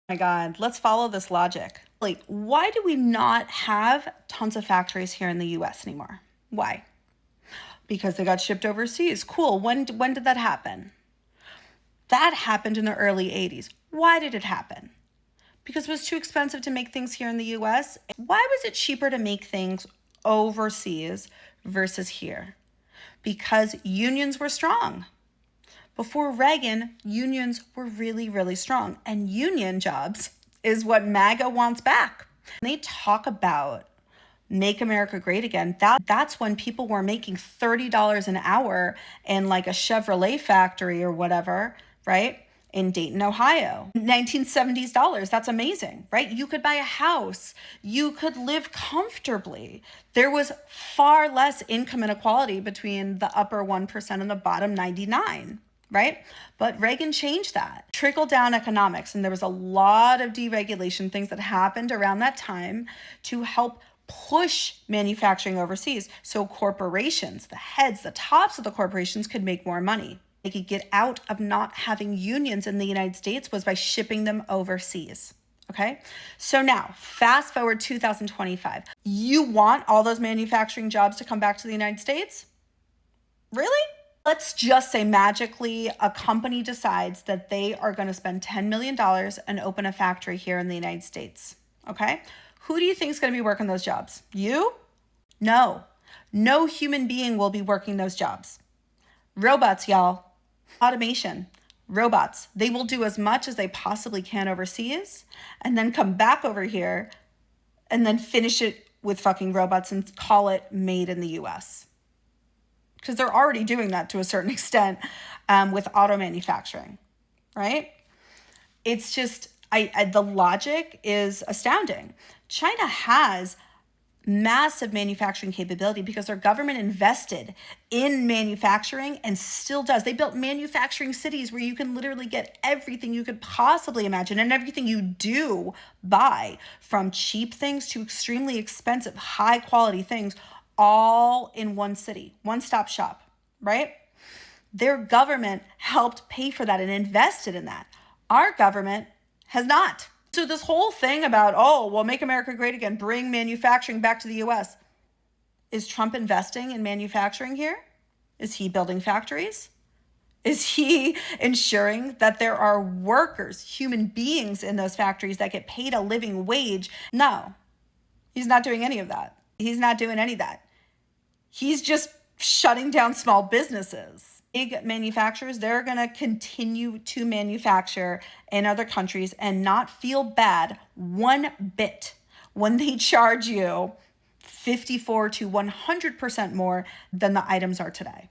My God, let's follow this logic. Like, why do we not have tons of factories here in the US anymore? Why? Because they got shipped overseas. Cool. When did that happen? That happened in the early 80s. Why did it happen? Because it was too expensive to make things here in the US. Why was it cheaper to make things overseas versus here? Because unions were strong. Before Reagan, unions were really, really strong. And union jobs is what MAGA wants back. They talk about Make America Great Again. That's when people were making $30 an hour in like a Chevrolet factory or whatever, right? In Dayton, Ohio. 1970s dollars. That's amazing, right? You could buy a house. You could live comfortably. There was far less income inequality between the upper 1% and the bottom 99%. Right? But Reagan changed that. Trickle down economics. And there was a lot of deregulation things that happened around that time to help push manufacturing overseas. So corporations, the heads, the tops of the corporations could make more money. They could get out of not having unions in the United States was by shipping them overseas. Okay. So now fast forward 2025. You want all those manufacturing jobs to come back to the United States? Really? Let's just say magically a company decides that they are going to spend $10 million and open a factory here in the United States. Okay. Who do you think is going to be working those jobs? You? No. No human being will be working those jobs. Robots, y'all. Automation. Robots. They will do as much as they possibly can overseas and then come back over here and then finish it with fucking robots and call it made in the US. Because they're already doing that to a certain extent with auto manufacturing, right? It's just, the logic is astounding. China has massive manufacturing capability because their government invested in manufacturing and still does. They built manufacturing cities where you can literally get everything you could possibly imagine and everything you do buy, from cheap things to extremely expensive, high quality things, all in one city, one-stop shop, right? Their government helped pay for that and invested in that. Our government has not. So this whole thing about, oh, well, make America great again, bring manufacturing back to the US. Is Trump investing in manufacturing here? Is he building factories? Is he ensuring that there are workers, human beings in those factories that get paid a living wage? No, he's not doing any of that. He's not doing any of that. He's just shutting down small businesses. Big manufacturers, they're going to continue to manufacture in other countries and not feel bad one bit when they charge you 54 to 100% more than the items are today.